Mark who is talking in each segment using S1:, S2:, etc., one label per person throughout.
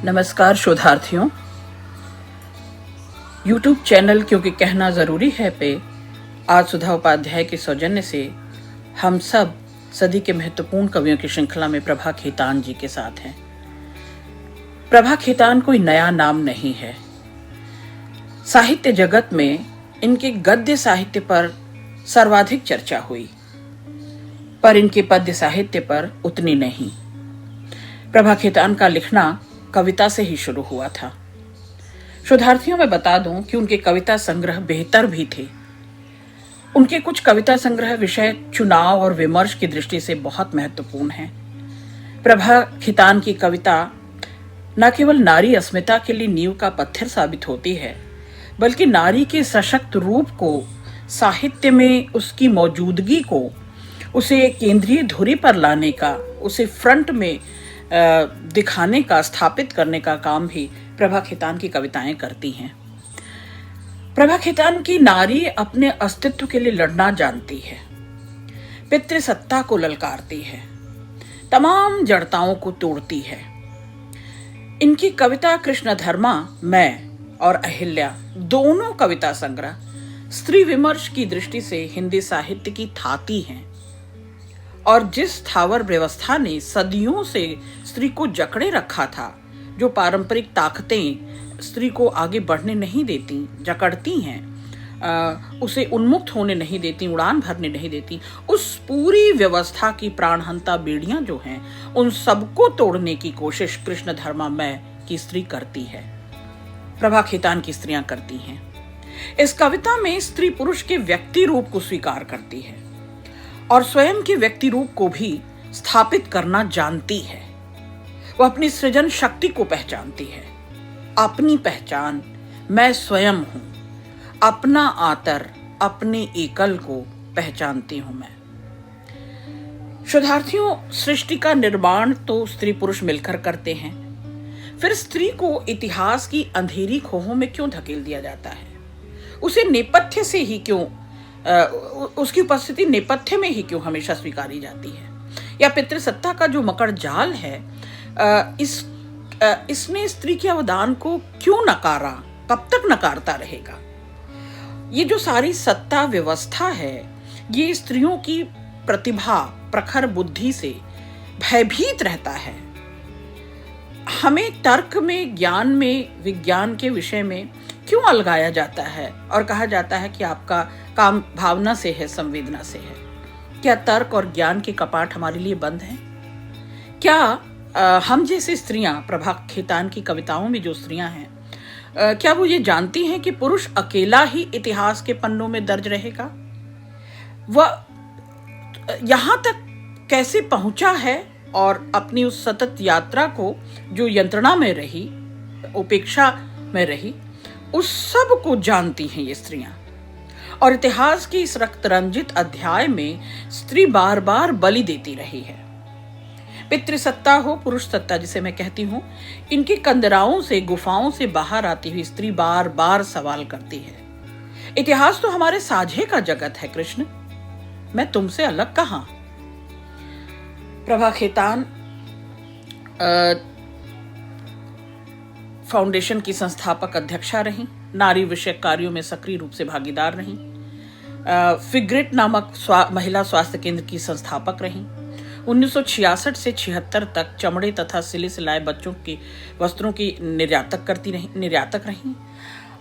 S1: नमस्कार शोधार्थियों। YouTube channel क्योंकि कहना ज़रूरी है पे आज सुधा उपाध्याय के सौजन्य से हम सब सदी के महत्वपूर्ण कवियों की श्रृंखला में प्रभा खेतान जी के साथ हैं। प्रभा खेतान कोई नया नाम नहीं है। साहित्य जगत में इनके गद्य साहित्य पर सर्वाधिक चर्चा हुई, पर इनके पद्य साहित्य पर उतनी नहीं। प्रभा खेतान का लिखना कविता से ही शुरू हुआ था। शोधार्थियों में बता दूं कि उनके कविता संग्रह बेहतर भी थे। उनके कुछ कविता संग्रह विषय चुनाव और विमर्श की दृष्टि से बहुत महत्वपूर्ण हैं। प्रभा खेतान की कविता न केवल नारी अस्मिता के लिए नींव का पत्थर साबित होती है, बल्कि नारी के सशक्त रूप को, साहित्य में उसकी मौजूदगी को, उसे केंद्रीय धुरी पर लाने का, उसे फ्रंट में दिखाने का, स्थापित करने का काम भी प्रभा खेतान की कविताएं करती हैं। प्रभा खेतान की नारी अपने अस्तित्व के लिए लड़ना जानती है, पितृसत्ता को ललकारती है, तमाम जड़ताओं को तोड़ती है। इनकी कविता कृष्णधर्मा, मैं और अहिल्या दोनों कविता संग्रह स्त्री विमर्श की दृष्टि से हिंदी साहित्य की थाती हैं। और जिस स्थावर व्यवस्था ने सदियों से स्त्री को जकड़े रखा था, जो पारंपरिक ताकतें स्त्री को आगे बढ़ने नहीं देती, जकड़ती हैं, उसे उन्मुक्त होने नहीं देती, उड़ान भरने नहीं देती, उस पूरी व्यवस्था की प्राणहंता बेड़ियां जो हैं, उन सबको तोड़ने की कोशिश कृष्णधर्मा मैं की स्त्री करती है, प्रभा खेतान की स्त्रियां करती हैं। इस कविता में स्त्री पुरुष के व्यक्ति रूप को स्वीकार करती है और स्वयं के व्यक्ति रूप को भी स्थापित करना जानती है। वह अपनी सृजन शक्ति को पहचानती है। अपनी पहचान मैं स्वयं हूं, अपना आतर, अपने एकल को पहचानती हूं मैं। शोधार्थियों, सृष्टि का निर्माण तो स्त्री पुरुष मिलकर करते हैं, फिर स्त्री को इतिहास की अंधेरी खोहों में क्यों धकेल दिया जाता है? उसे नेपथ्य से ही क्यों, उसकी उपस्थिति नेपथ्य में ही क्यों हमेशा स्वीकारी जाती है? या पितृसत्ता का जो मकड़ जाल है, इसने स्त्री के अवदान को क्यों नकारा, कब तक नकारता रहेगा? ये जो सारी सत्ता व्यवस्था है, ये स्त्रियों की प्रतिभा, प्रखर बुद्धि से भयभीत रहता है। हमें तर्क में, ज्ञान में, विज्ञान के विषय में क्यों अलगाया जाता है और कहा जाता है कि आपका काम भावना से है, संवेदना से है? क्या तर्क और ज्ञान के कपाट हमारे लिए बंद हैं? क्या हम जैसी स्त्रियां, प्रभा खेतान की कविताओं में जो स्त्रियां हैं, क्या वो ये जानती हैं कि पुरुष अकेला ही इतिहास के पन्नों में दर्ज रहेगा? वह यहां तक कैसे पहुंचा है और अपनी उस सतत यात्रा को, जो यंत्रणा में रही, उपेक्षा में रही, उस सब को जानती हैं ये स्त्रियां। और इतिहास की इस रक्तरंजित अध्याय में स्त्री बार बार बलि देती रही है। पितृसत्ता हो, पुरुष सत्ता जिसे मैं कहती हूं, इनके कंदराओं से, गुफाओं से बाहर आती हुई स्त्री बार बार सवाल करती है, इतिहास तो हमारे साझे का जगत है कृष्ण, मैं तुमसे अलग कहां? प्रभा खेतान फाउंडेशन की संस्थापक अध्यक्षा रहीं, नारी विषयक कार्यों में सक्रिय रूप से भागीदार रहीं, फिग्रेट नामक महिला स्वास्थ्य केंद्र की संस्थापक रहीं, 1966 से 76 तक चमड़े तथा सिले सिलाए बच्चों के वस्त्रों की निर्यातक रहीं,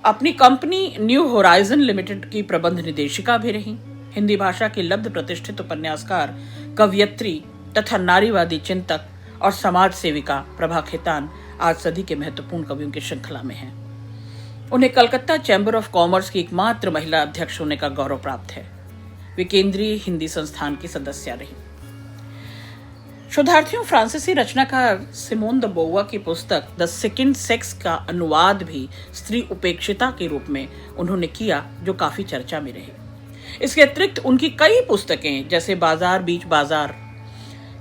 S1: अपनी कंपनी न्यू होराइजन लिमिटेड की प्रबंध निदेशिका भी रहीं, हिंदी भाषा की लब्ध प्रतिष्ठित उपन्यासकार, कवयित्री तथा नारीवादी चिंतक और समाज सेविका प्रभा खेतान आज सदी के महत्वपूर्ण कवियों की श्रृंखला में हैं। उन्हें कलकत्ता चैम्बर ऑफ कॉमर्स की एकमात्र महिला अध्यक्ष होने का गौरव प्राप्त है। वे केंद्रीय हिंदी संस्थान की सदस्य रही। शोधार्थियों, फ्रांसीसी रचनाकार सिमोन द बोवा की पुस्तक द सेकंड सेक्स का अनुवाद भी स्त्री उपेक्षिता के रूप में उन्होंने किया, जो काफी चर्चा में रही। इसके अतिरिक्त उनकी कई पुस्तकें, जैसे बाजार बीच बाजार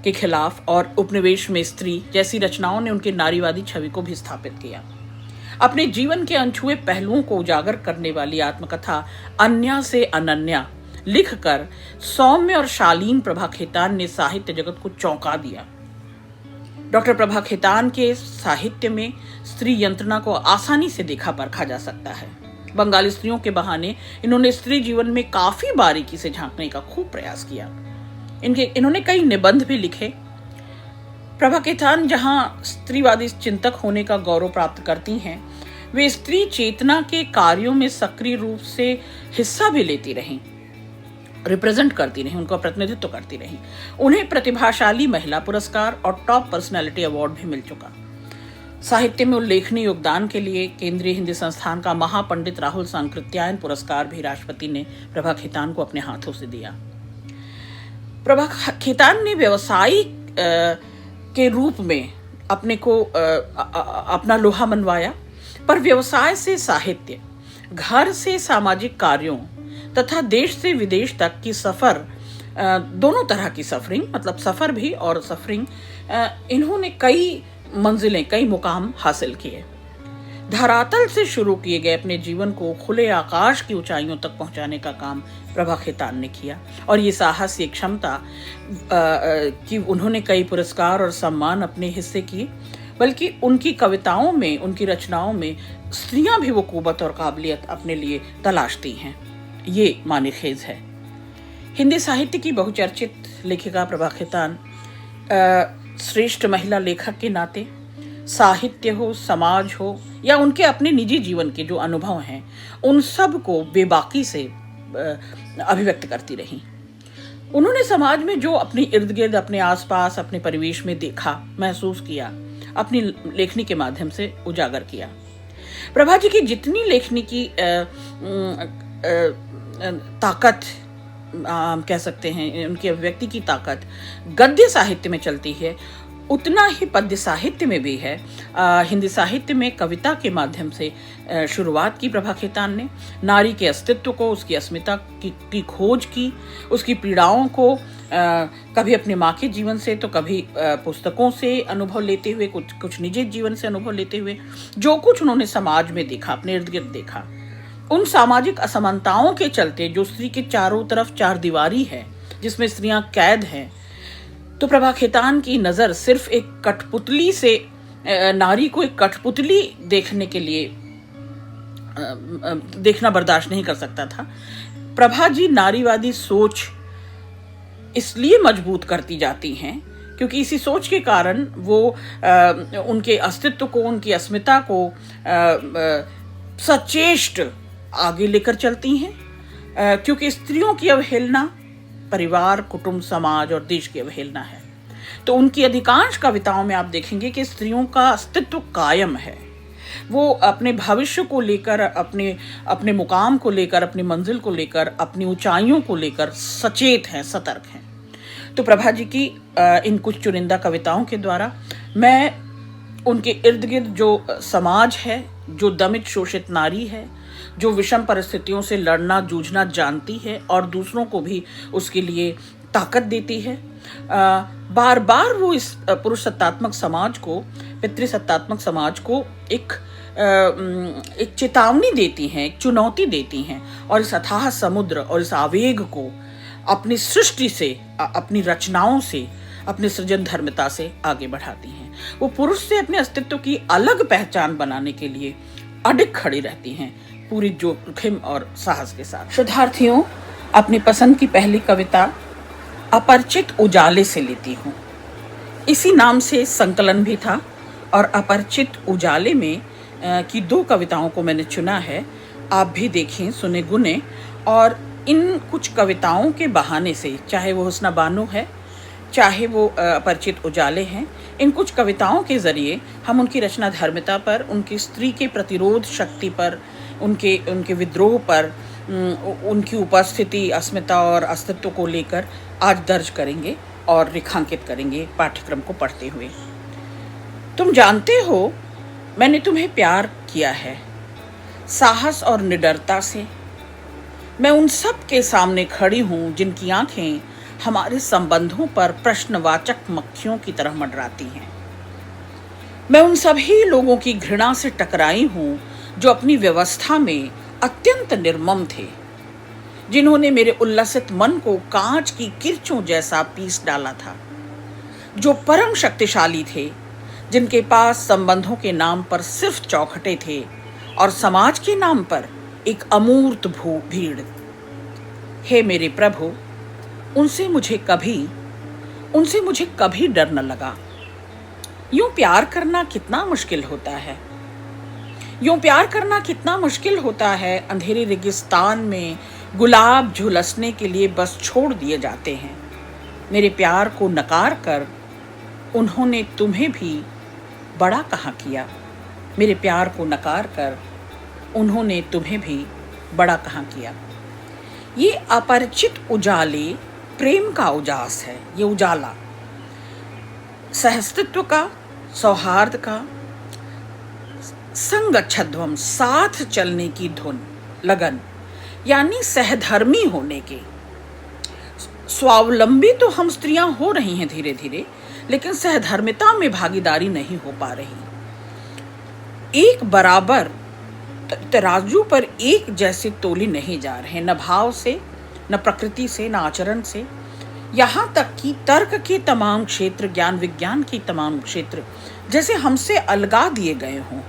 S1: के खिलाफ और उपनिवेश में स्त्री जैसी रचनाओं ने उनकी नारीवादी छवि को भी स्थापित किया। अपने जीवन के अनछुए पहलुओं को उजागर करने वाली आत्मकथा अन्या से अनन्या लिखकर सौम्य और शालीन प्रभा खेतान ने साहित्य जगत को चौंका दिया। डॉक्टर प्रभा खेतान के साहित्य में स्त्री यंत्रणा को आसानी से देखा परखा जा सकता है। बंगाली स्त्रियों के बहाने इन्होंने स्त्री जीवन में काफी बारीकी से झांकने का खूब प्रयास किया। इन्होंने कई निबंध भी लिखे। प्रभा खेतान जहां स्त्रीवादी चिंतक होने का गौरव प्राप्त करती हैं, वे स्त्री चेतना के कार्यों में सक्रिय रूप से हिस्सा भी लेती रहीं, रिप्रेजेंट करती रहीं, उनका प्रतिनिधित्व करती रहीं। उन्हें प्रतिभाशाली महिला पुरस्कार और टॉप पर्सनालिटी अवार्ड भी मिल चुका। साहित्य में उल्लेखनीय योगदान के लिए केंद्रीय हिंदी संस्थान का महापंडित राहुल सांकृत्यायन पुरस्कार भी राष्ट्रपति ने प्रभा खेतान को अपने हाथों से दिया। प्रभा खेतान ने व्यवसायी के रूप में अपना लोहा मनवाया, पर व्यवसाय से साहित्य, घर से सामाजिक कार्यों तथा देश से विदेश तक की सफर, दोनों तरह की सफरिंग, मतलब सफर भी और सफरिंग, इन्होंने कई मंजिलें, कई मुकाम हासिल किए। धरातल से शुरू किए गए अपने जीवन को खुले आकाश की ऊंचाइयों तक पहुंचाने का काम प्रभा खेतान ने किया, और ये साहस, ये क्षमता कि उन्होंने कई पुरस्कार और सम्मान अपने हिस्से किए, बल्कि उनकी कविताओं में, उनकी रचनाओं में स्त्रियां भी वो कुवत और काबिलियत अपने लिए तलाशती हैं। ये मानेखेज है। हिंदी साहित्य की बहुचर्चित लेखिका प्रभा खेतान श्रेष्ठ महिला लेखक के नाते साहित्य हो, समाज हो, या उनके अपने निजी जीवन के जो अनुभव हैं, उन सब को बेबाकी से अभिव्यक्त करती रही। उन्होंने समाज में जो अपने इर्द गिर्द, अपने आसपास, अपने परिवेश में देखा, महसूस किया, अपनी लेखनी के माध्यम से उजागर किया। प्रभा जी की जितनी लेखनी की ताकत कह सकते हैं, उनकी अभिव्यक्ति की ताकत गद्य साहित्य में चलती है, उतना ही पद्य साहित्य में भी है। हिंदी साहित्य में कविता के माध्यम से शुरुआत की प्रभा खेतान ने। नारी के अस्तित्व को, उसकी अस्मिता की खोज की, उसकी पीड़ाओं को कभी अपने माँ के जीवन से, तो कभी पुस्तकों से अनुभव लेते हुए, कुछ निजी जीवन से अनुभव लेते हुए, जो कुछ उन्होंने समाज में देखा, अपने इर्द गिर्द देखा, उन सामाजिक असमानताओं के चलते जो स्त्री के चारों तरफ चार दीवारी है, जिसमें स्त्रियां कैद हैं, तो प्रभा खेतान की नजर सिर्फ एक कठपुतली से, नारी को एक कठपुतली देखने के लिए देखना बर्दाश्त नहीं कर सकता था। प्रभा जी नारीवादी सोच इसलिए मजबूत करती जाती हैं क्योंकि इसी सोच के कारण वो उनके अस्तित्व को, उनकी अस्मिता को सचेष्ट आगे लेकर चलती हैं, क्योंकि स्त्रियों की अवहेलना परिवार, कुटुंब, समाज और देश की अवहेलना है। तो उनकी अधिकांश कविताओं में आप देखेंगे कि स्त्रियों का अस्तित्व कायम है। वो अपने भविष्य को लेकर, अपने मुकाम को लेकर, अपनी मंजिल को लेकर, अपनी ऊंचाइयों को लेकर सचेत हैं, सतर्क हैं। तो प्रभा जी की इन कुछ चुनिंदा कविताओं के द्वारा मैं उनके इर्द गिर्द जो समाज है, जो दमित शोषित नारी है, जो विषम परिस्थितियों से लड़ना, जूझना जानती है और दूसरों को भी उसके लिए ताकत देती है, बार बार वो इस पुरुष सत्तात्मक समाज को, पितृसत्तात्मक समाज को एक चेतावनी देती हैं, एक चुनौती देती हैं, और इस अथाह समुद्र और इस आवेग को अपनी सृष्टि से, अपनी रचनाओं से, अपने सृजन धर्मिता से आगे बढ़ाती हैं। वो पुरुष से अपने अस्तित्व की अलग पहचान बनाने के लिए अडिग खड़ी रहती हैं, पूरी जोखिम और साहस के साथ। शोधार्थियों, अपनी पसंद की पहली कविता अपरिचित उजाले से लेती हूँ। इसी नाम से संकलन भी था, और अपरिचित उजाले में की 2 कविताओं को मैंने चुना है। आप भी देखें, सुने, गुने, और इन कुछ कविताओं के बहाने से, चाहे वो हुस्ना बानो है, चाहे वो अपरिचित उजाले हैं, इन कुछ कविताओं के जरिए हम उनकी रचना धर्मिता पर, उनकी स्त्री के प्रतिरोध शक्ति पर, उनके विद्रोह पर, उनकी उपस्थिति, अस्मिता और अस्तित्व को लेकर आज दर्ज करेंगे और रेखांकित करेंगे पाठ्यक्रम को पढ़ते हुए। तुम जानते हो, मैंने तुम्हें प्यार किया है साहस और निडरता से। मैं उन सब के सामने खड़ी हूँ जिनकी आंखें हमारे संबंधों पर प्रश्नवाचक मक्खियों की तरह मंडराती हैं। मैं उन सभी लोगों की घृणा से टकराई हूँ जो अपनी व्यवस्था में अत्यंत निर्मम थे, जिन्होंने मेरे उल्लसित मन को कांच की किरचों जैसा पीस डाला था, जो परम शक्तिशाली थे जिनके पास संबंधों के नाम पर सिर्फ चौखटे थे और समाज के नाम पर एक अमूर्त भीड़। हे मेरे प्रभु, उनसे मुझे कभी डर न लगा। यूं प्यार करना कितना मुश्किल होता है, यूं प्यार करना कितना मुश्किल होता है। अंधेरे रेगिस्तान में गुलाब झुलसने के लिए बस छोड़ दिए जाते हैं। मेरे प्यार को नकार कर उन्होंने तुम्हें भी बड़ा कहाँ किया। मेरे प्यार को नकार कर उन्होंने तुम्हें भी बड़ा कहाँ किया। ये अपरिचित उजाले प्रेम का उजास है। ये उजाला सहस्तित्व का, सौहार्द का, संगच्छध्वम, साथ चलने की धुन, लगन, यानी सहधर्मी होने के। स्वावलंबी तो हम स्त्रियां हो रही हैं धीरे धीरे, लेकिन सहधर्मिता में भागीदारी नहीं हो पा रही। एक बराबर तराजू पर एक जैसे तोली नहीं जा रहे, न भाव से, न प्रकृति से, न आचरण से। यहाँ तक कि तर्क के तमाम क्षेत्र, ज्ञान विज्ञान की तमाम क्षेत्र जैसे हमसे अलगा दिए गए हों।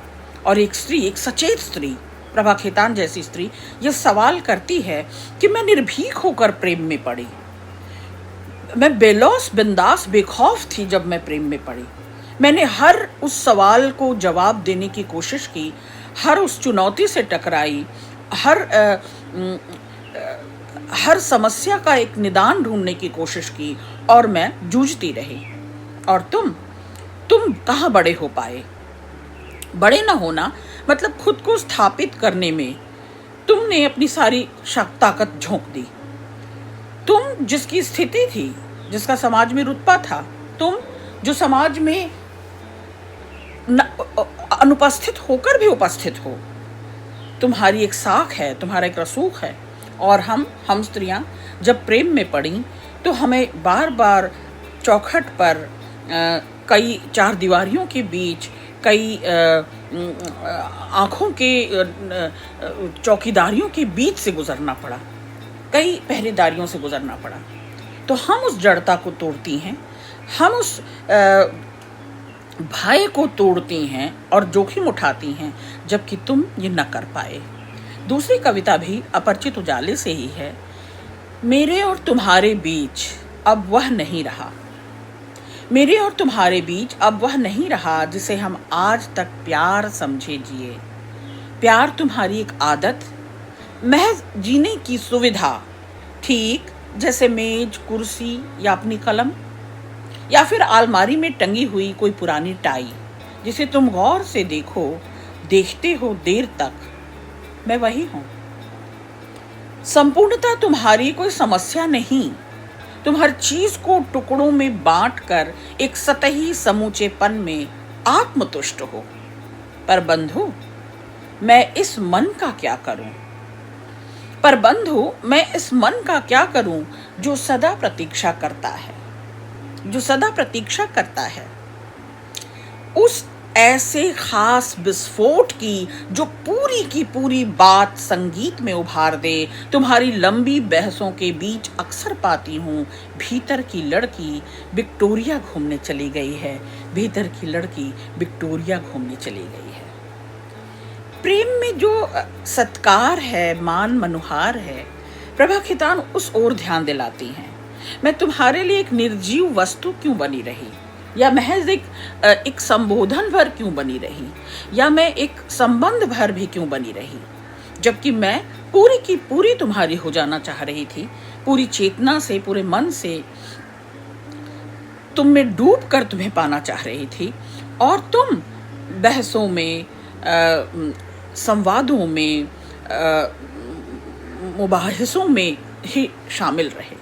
S1: और एक स्त्री, एक सचेत स्त्री, प्रभा खेतान जैसी स्त्री, यह सवाल करती है कि मैं निर्भीक होकर प्रेम में पड़ी, मैं बेलौस, बिंदास, बेखौफ थी जब मैं प्रेम में पड़ी। मैंने हर उस सवाल को जवाब देने की कोशिश की, हर उस चुनौती से टकराई, हर समस्या का एक निदान ढूंढने की कोशिश की, और मैं जूझती रही। और तुम कहाँ बड़े हो पाए। बड़े न होना मतलब खुद को स्थापित करने में तुमने अपनी सारी ताकत झोंक दी। तुम जिसकी स्थिति थी, जिसका समाज में रुतबा था, तुम जो समाज में अनुपस्थित होकर भी उपस्थित हो, तुम्हारी एक साख है, तुम्हारा एक रसूख है। और हम स्त्रियां जब प्रेम में पड़ी तो हमें बार बार चौखट पर कई चार दीवारियों के बीच, कई आँखों के चौकीदारियों के बीच से गुजरना पड़ा, कई पहरेदारियों से गुजरना पड़ा। तो हम उस जड़ता को तोड़ती हैं, हम उस भय को तोड़ती हैं और जोखिम उठाती हैं, जबकि तुम ये न कर पाए। दूसरी कविता भी अपरिचित उजाले से ही है। मेरे और तुम्हारे बीच अब वह नहीं रहा, मेरे और तुम्हारे बीच अब वह नहीं रहा जिसे हम आज तक प्यार समझे जिए। प्यार तुम्हारी एक आदत, महज जीने की सुविधा, ठीक जैसे मेज, कुर्सी या अपनी कलम, या फिर अलमारी में टंगी हुई कोई पुरानी टाई जिसे तुम गौर से देखते हो देर तक। मैं वही हूं। संपूर्णता तुम्हारी कोई समस्या नहीं। तुम हर चीज को टुकड़ों में बांटकर एक सतही समूचेपन में आत्मतुष्ट हो। पर बंधु, मैं इस मन का क्या करूं? पर बंधु, मैं इस मन का क्या करूं जो सदा प्रतीक्षा करता है, जो सदा प्रतीक्षा करता है उस ऐसे खास विस्फोट की जो पूरी की पूरी बात संगीत में उभार दे। तुम्हारी लंबी बहसों के बीच अक्सर पाती हूँ, भीतर की लड़की विक्टोरिया घूमने चली गई है, भीतर की लड़की विक्टोरिया घूमने चली गई है। प्रेम में जो सत्कार है, मान मनुहार है, प्रभा खेतान उस ओर ध्यान दिलाती हैं। मैं तुम्हारे लिए एक निर्जीव वस्तु क्यों बनी रही, या महज एक संबोधन भर क्यों बनी रही, या मैं एक संबंध भर भी क्यों बनी रही, जबकि मैं पूरी की पूरी तुम्हारी हो जाना चाह रही थी। पूरी चेतना से, पूरे मन से तुम में डूब कर तुम्हें पाना चाह रही थी, और तुम बहसों में, संवादों में, मुबाहिसों में ही शामिल रहे।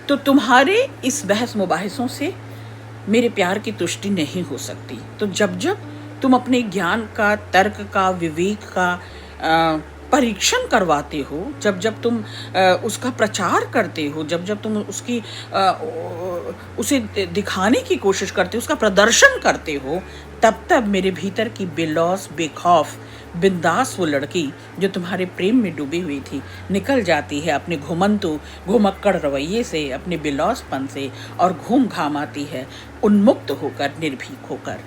S1: तो तुम्हारे इस बहस मुबाहिसों से मेरे प्यार की तुष्टि नहीं हो सकती। तो जब जब तुम अपने ज्ञान का, तर्क का, विवेक का परीक्षण करवाते हो, जब जब तुम उसका प्रचार करते हो, जब जब तुम उसे दिखाने की कोशिश करते हो, उसका प्रदर्शन करते हो, तब तब मेरे भीतर की बेलौस, बेखौफ, बिंदास वो लड़की जो तुम्हारे प्रेम में डूबी हुई थी निकल जाती है अपने घुमंतु घुमक्कड़ रवैये से, अपने बेलौसपन से, और घूम घाम आती है उन्मुक्त होकर, निर्भीक होकर।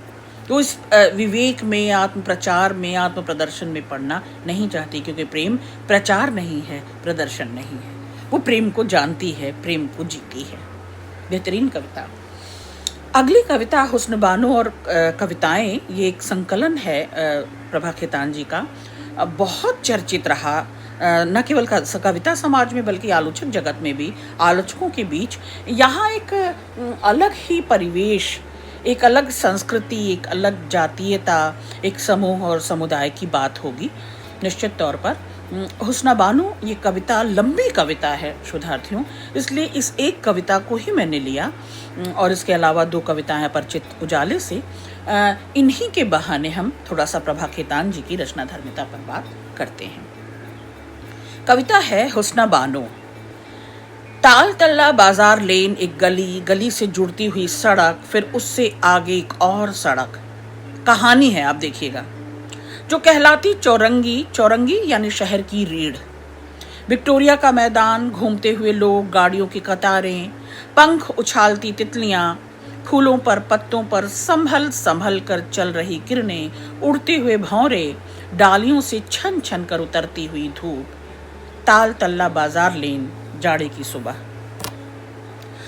S1: तो इस विवेक में, आत्म प्रचार में, आत्म प्रदर्शन में पड़ना नहीं चाहती, क्योंकि प्रेम प्रचार नहीं है, प्रदर्शन नहीं है। वो प्रेम को जानती है, प्रेम को जीती है। बेहतरीन कविता। अगली कविता हुस्न बानो और कविताएं, ये एक संकलन है प्रभा खेतान जी का। बहुत चर्चित रहा, न केवल कविता समाज में बल्कि आलोचक जगत में भी, आलोचकों के बीच। यहाँ एक अलग ही परिवेश, एक अलग संस्कृति, एक अलग जातीयता, एक समूह और समुदाय की बात होगी निश्चित तौर पर। हुस्न बानो ये कविता लंबी कविता है शोधार्थियों, इसलिए इस एक कविता को ही मैंने लिया और इसके अलावा 2 कविताएं अपरिचित उजाले से। इन्हीं के बहाने हम थोड़ा सा प्रभा खेतान जी की रचना धर्मिता पर बात करते हैं। कविता है हुस्न बानो। ताल तल्ला बाजार लेन, एक गली, गली से जुड़ती हुई सड़क, फिर उससे आगे एक और सड़क। कहानी है, आप देखिएगा, जो कहलाती चौरंगी। चौरंगी यानी शहर की रीढ़। विक्टोरिया का मैदान, घूमते हुए लोग, गाड़ियों की कतारें, पंख उछालती तितलियां, फूलों पर, पत्तों पर संभल संभल कर चल रही किरणें, उड़ते हुए भौरे, डालियों से छन छन कर उतरती हुई धूप। ताल तल्ला बाजार लेन, जाड़े की सुबह।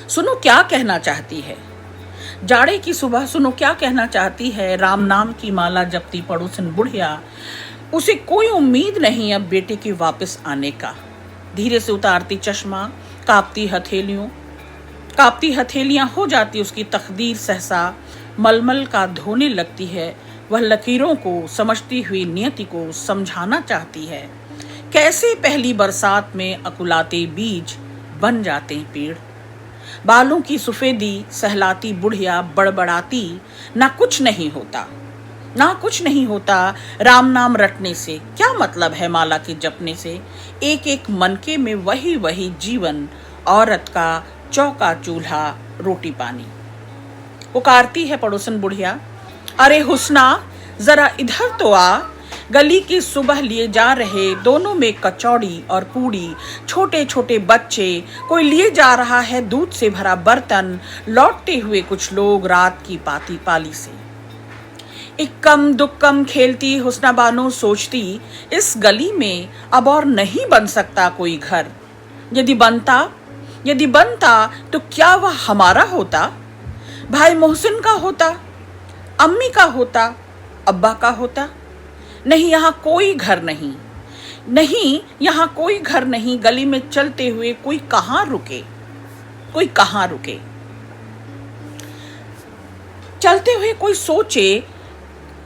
S1: सुनो क्या कहना चाहती है जाड़े की सुबह, सुनो क्या कहना चाहती है। राम नाम की माला जपती पड़ोसन बुढ़िया, उसे कोई उम्मीद नहीं अब बेटे के वापस आने का। धीरे से उतारती चश्मा, कांपती हथेलियां हो जाती उसकी तकदीर सहसा, मलमल का धोने लगती है। वह लकीरों को समझती हुई नियति को समझाना चाहती है, कैसे पहली बरसात में अकुलाते बीज बन जाते पेड़। बालों की सफेदी सहलाती बुढ़िया बड़बड़ाती, ना कुछ नहीं होता, ना कुछ नहीं होता राम नाम रटने से। क्या मतलब है माला के जपने से। एक एक मनके में वही वही जीवन, औरत का चौका चूल्हा, रोटी पानी। पुकारती है पड़ोसन बुढ़िया, अरे हुस्ना जरा इधर तो आ। गली की सुबह लिए जा रहे दोनों में कचौड़ी और पूड़ी, छोटे छोटे बच्चे, कोई लिए जा रहा है दूध से भरा बर्तन, लौटते हुए कुछ लोग रात की पाती पाली से। इक्कम दुक्कम खेलती हुस्न बानो सोचती, इस गली में अब और नहीं बन सकता कोई घर। यदि बनता तो क्या वह हमारा होता। भाई मोहसिन का होता, अम्मी का होता, अब्बा का होता। नहीं यहाँ कोई घर नहीं, नहीं यहाँ कोई घर नहीं। गली में चलते हुए कोई कहाँ रुके, कोई कहाँ रुके। चलते हुए कोई सोचे,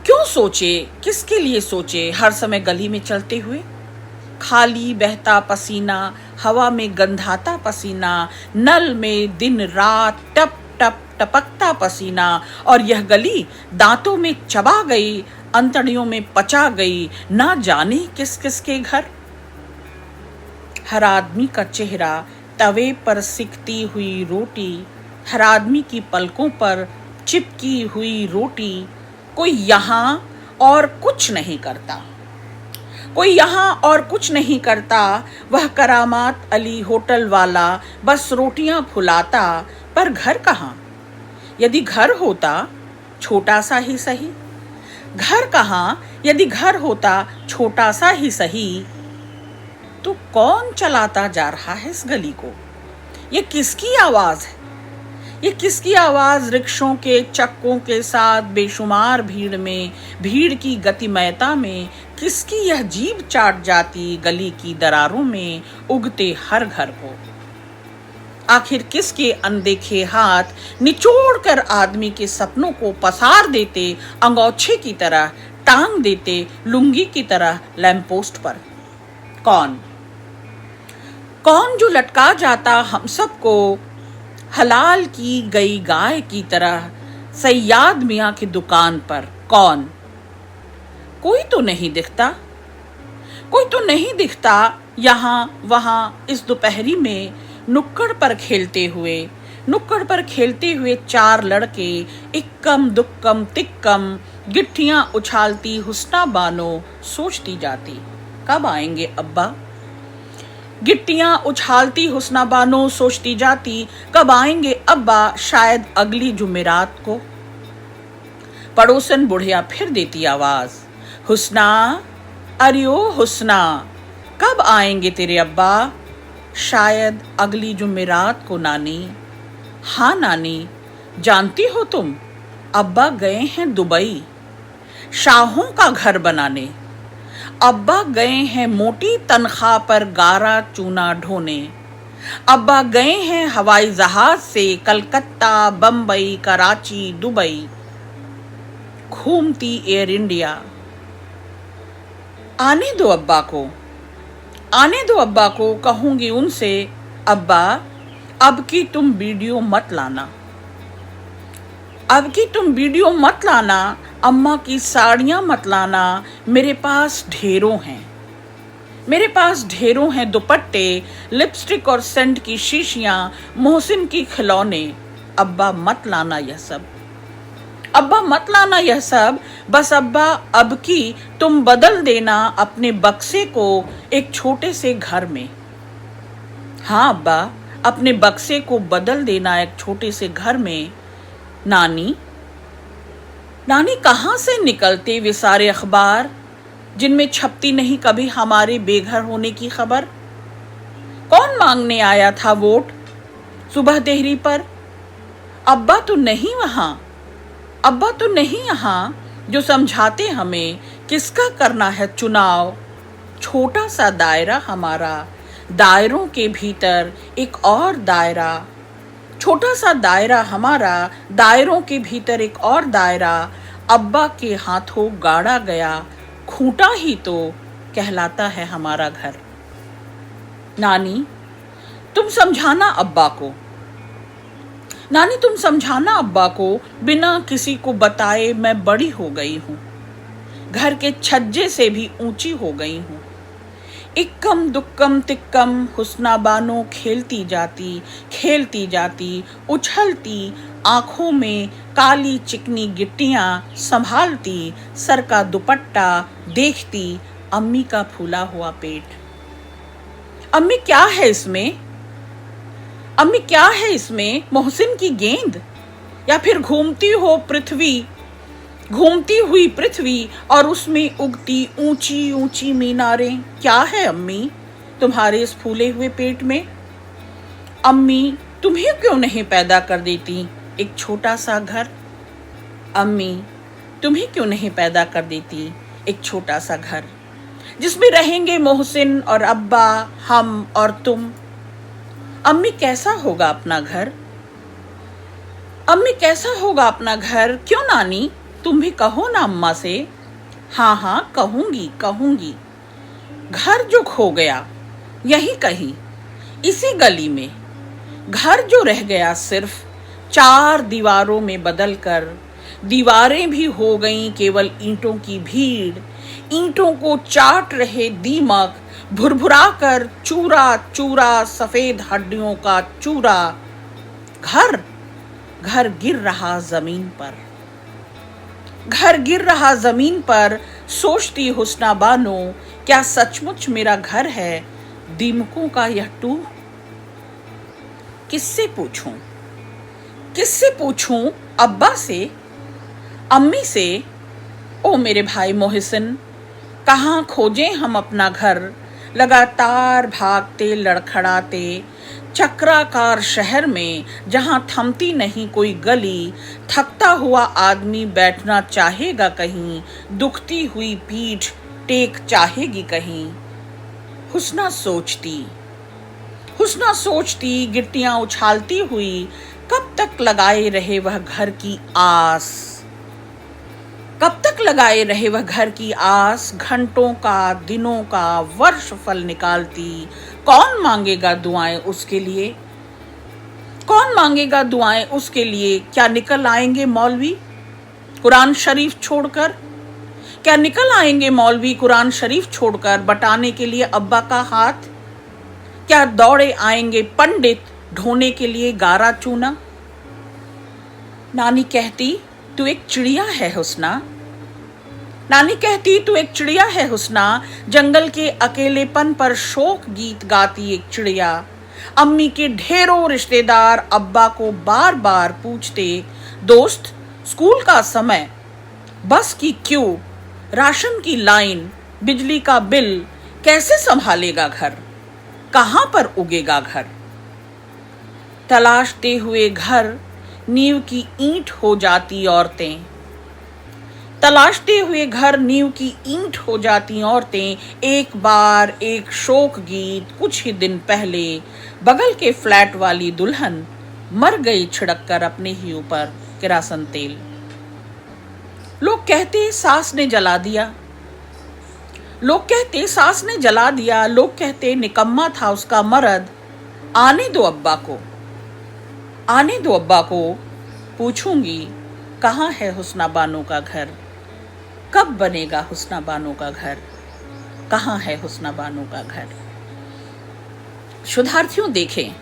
S1: क्यों सोचे, किसके लिए सोचे। हर समय गली में चलते हुए खाली बहता पसीना, हवा में गंधाता पसीना, नल में दिन रात टप टप टपकता पसीना। और यह गली दांतों में चबा गई, अंतड़ियों में पचा गई, ना जाने किस किस के घर। हर आदमी का चेहरा तवे पर सिकती हुई रोटी, हर आदमी की पलकों पर चिपकी हुई रोटी। कोई यहाँ और कुछ नहीं करता, कोई यहाँ और कुछ नहीं करता। वह करामात अली होटल वाला बस रोटियां फुलाता, पर घर कहाँ। यदि घर होता छोटा सा ही सही, घर कहाँ। यदि घर होता छोटा सा ही सही, तो कौन चलाता जा रहा है इस गली को। ये किसकी आवाज है, ये किसकी आवाज। रिक्शों के चक्कों के साथ बेशुमार भीड़ में, भीड़ की गतिमयता में, किसकी यह जीभ चाट जाती गली की दरारों में उगते हर घर को। आखिर किसके अनदेखे हाथ निचोड़ कर आदमी के सपनों को पसार देते, अंगोछे की तरह टांग देते, लुंगी की तरह लैंपपोस्ट पर। कौन जो लटका जाता हम सबको हलाल की गई गाय की तरह सैयाद मियाँ की दुकान पर। कौन। कोई तो नहीं दिखता, कोई तो नहीं दिखता यहाँ वहाँ इस दोपहरी में। नुक्कड़ पर खेलते हुए 4 लड़के, इक्कम दुक्कम तिक्कम, गिट्टियां उछालती हुस्न बानो सोचती जाती, कब आएंगे अब्बा। गिट्टियां उछालती हुस्न बानो सोचती जाती, कब आएंगे अब्बा, शायद अगली जुमेरात को। पड़ोसन बुढ़िया फिर देती आवाज, हुस्ना, अरे ओ हुस्ना, कब आएंगे तेरे अब्बा? शायद अगली जुमेरात को नानी। हाँ नानी, जानती हो तुम, अब्बा गए हैं दुबई शाहों का घर बनाने। अब्बा गए हैं मोटी तनख्वाह पर गारा चूना ढोने। अब्बा गए हैं हवाई जहाज से कलकत्ता, बम्बई, कराची, दुबई, घूमती एयर इंडिया। आने दो अब्बा को, आने दो अब्बा को, कहूंगी उनसे, अब्बा अब की तुम वीडियो मत लाना, अब की तुम वीडियो मत लाना, अम्मा की साड़ियाँ मत लाना, मेरे पास ढेरों हैं, मेरे पास ढेरों हैं दुपट्टे, लिपस्टिक और सेंट की शीशियाँ, मोहसिन की खिलौने। अब्बा मत लाना यह सब, अब्बा मत लाना यह सब, बस अब्बा अब की तुम बदल देना अपने बक्से को एक छोटे से घर में। हाँ अब्बा, अपने बक्से को बदल देना एक छोटे से घर में। नानी, नानी कहाँ से निकलते वे सारे अखबार जिनमें छपती नहीं कभी हमारे बेघर होने की खबर? कौन मांगने आया था वोट सुबह देहरी पर? अब्बा तो नहीं वहां, अब्बा तो नहीं यहाँ, जो समझाते हमें किसका करना है चुनाव। छोटा सा दायरा हमारा, दायरों के भीतर एक और दायरा, छोटा सा दायरा हमारा, दायरों के भीतर एक और दायरा। अब्बा के हाथों गाड़ा गया खूंटा ही तो कहलाता है हमारा घर। नानी तुम समझाना अब्बा को, नानी तुम समझाना अब्बा को, बिना किसी को बताए मैं बड़ी हो गई हूँ, घर के छज्जे से भी ऊंची हो गई हूँ। इक्कम दुक्कम तिक्कम हुस्ना बानो खेलती जाती, उछलती आंखों में काली चिकनी गिट्टियां संभालती, सर का दुपट्टा देखती अम्मी का फूला हुआ पेट। अम्मी क्या है इसमें, अम्मी क्या है इसमें, मोहसिन की गेंद या फिर घूमती हो पृथ्वी, घूमती हुई पृथ्वी और उसमें उगती ऊंची ऊंची मीनारें? क्या है अम्मी तुम्हारे इस फूले हुए पेट में? अम्मी तुम्हें क्यों नहीं पैदा कर देती एक छोटा सा घर? अम्मी तुम्हें क्यों नहीं पैदा कर देती एक छोटा सा घर जिसमें रहेंगे मोहसिन और अब्बा, हम और तुम? अम्मी कैसा होगा अपना घर, अम्मी कैसा होगा अपना घर? क्यों नानी, तुम भी कहो ना अम्मा से। हाँ हाँ कहूंगी कहूंगी, घर जो खो गया यही कहीं इसी गली में, घर जो रह गया सिर्फ 4 दीवारों में बदलकर, दीवारें भी हो गईं केवल ईंटों की भीड़, ईंटों को चाट रहे दीमक, भुरभुरा कर चूरा चूरा सफेद हड्डियों का चूरा। घर घर गिर रहा जमीन पर, घर गिर रहा जमीन पर, सोचती हुस्ना बानो क्या सचमुच मेरा घर है दीमकों का यह टू? किससे पूछूं, किससे पूछूं, अब्बा से, अम्मी से? ओ मेरे भाई मोहसिन, कहाँ खोजें हम अपना घर, लगातार भागते लड़खड़ाते चक्राकार शहर में, जहां थमती नहीं कोई गली, थकता हुआ आदमी बैठना चाहेगा कहीं, दुखती हुई पीठ टेक चाहेगी कहीं। हुस्ना सोचती गिट्टियां उछालती हुई, कब तक लगाए रहे वह घर की आस, कब तक लगाए रहे वह घर की आस, घंटों का दिनों का वर्ष फल निकालती। कौन मांगेगा दुआएं उसके लिए, कौन मांगेगा दुआएं उसके लिए? क्या निकल आएंगे मौलवी कुरान शरीफ छोड़कर, क्या निकल आएंगे मौलवी कुरान शरीफ छोड़कर बटाने के लिए अब्बा का हाथ? क्या दौड़े आएंगे पंडित ढोने के लिए गारा चूना? नानी कहती तू एक चिड़िया है हुस्ना, नानी कहती तू एक चिड़िया है हुस्ना, जंगल के अकेलेपन पर शोक गीत गाती एक चिड़िया। अम्मी के ढेरों रिश्तेदार अब्बा को बार बार पूछते, दोस्त स्कूल का समय, बस की क्यू, राशन की लाइन, बिजली का बिल, कैसे संभालेगा घर, कहां पर उगेगा घर। तलाशते हुए घर नींव की ईंट हो जाती औरतें, तलाशते हुए घर नींव की ईंट हो जाती औरतें। एक बार एक शोक गीत कुछ ही दिन पहले, बगल के फ्लैट वाली दुल्हन मर गई छिड़क कर अपने ही ऊपर किरासन तेल। लोग कहते सास ने जला दिया, लोग कहते सास ने जला दिया, लोग कहते निकम्मा था उसका मर्द। आने दो अब्बा को, आने दो अब्बा को, पूछूंगी कहाँ है हुस्ना बानो का घर, कब बनेगा हुस्ना बानो का घर, कहाँ है हुस्ना बानो का घर। शोधार्थियों देखें,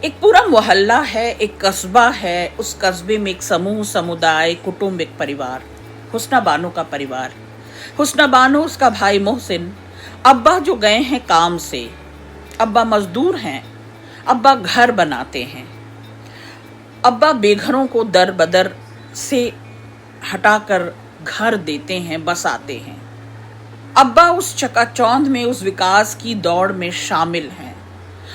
S1: एक पूरा मोहल्ला है, एक कस्बा है, उस कस्बे में एक समूह, समुदाय, कुटुंब, एक परिवार, हुस्ना बानो का परिवार। हुस्ना बानो, उसका भाई मोहसिन, अब्बा जो गए हैं काम से, अब्बा मजदूर हैं, अब्बा घर बनाते हैं, अब्बा बेघरों को दर बदर से हटाकर घर देते हैं, बसाते हैं। अब्बा उस चकाचौंध में, उस विकास की दौड़ में शामिल हैं।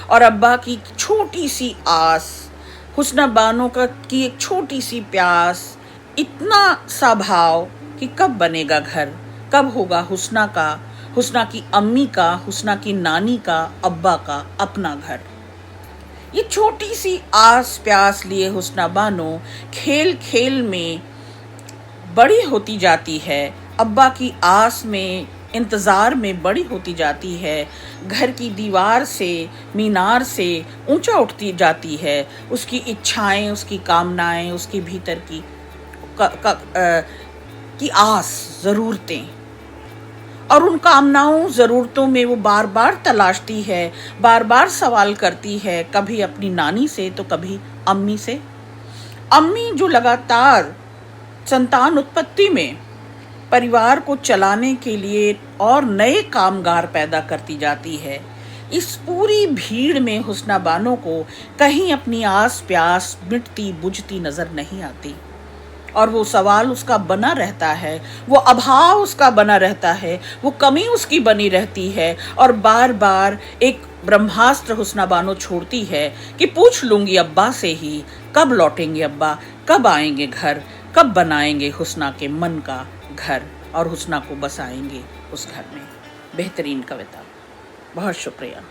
S1: और अब्बा की छोटी सी आस, हुस्ना बानो की एक छोटी सी प्यास, इतना सा भाव कि कब बनेगा घर, कब होगा हुस्ना का, हुस्ना की अम्मी का, हुस्ना की नानी का, अब्बा का अपना घर। ये छोटी सी आस प्यास लिए हुस्ना बानो खेल खेल में बड़ी होती जाती है, अब्बा की आस में, इंतज़ार में बड़ी होती जाती है। घर की दीवार से, मीनार से ऊंचा उठती जाती है। उसकी इच्छाएं, उसकी कामनाएं, उसके भीतर की आस, ज़रूरतें, और उन कामनाओं ज़रूरतों में वो बार बार तलाशती है, बार बार सवाल करती है, कभी अपनी नानी से तो कभी अम्मी से। अम्मी जो लगातार संतान उत्पत्ति में परिवार को चलाने के लिए और नए कामगार पैदा करती जाती है। इस पूरी भीड़ में हुस्ना बानो को कहीं अपनी आस प्यास मिटती बुझती नजर नहीं आती, और वो सवाल उसका बना रहता है, वो अभाव उसका बना रहता है, वो कमी उसकी बनी रहती है। और बार बार एक ब्रह्मास्त्र हुस्ना बानो छोड़ती है कि पूछ लूंगी अब्बा से ही, कब लौटेंगे अब्बा, कब आएंगे घर, कब बनाएंगे हुस्ना के मन का घर और हुस्ना को बसाएंगे उस घर में। बेहतरीन कविता, बहुत शुक्रिया।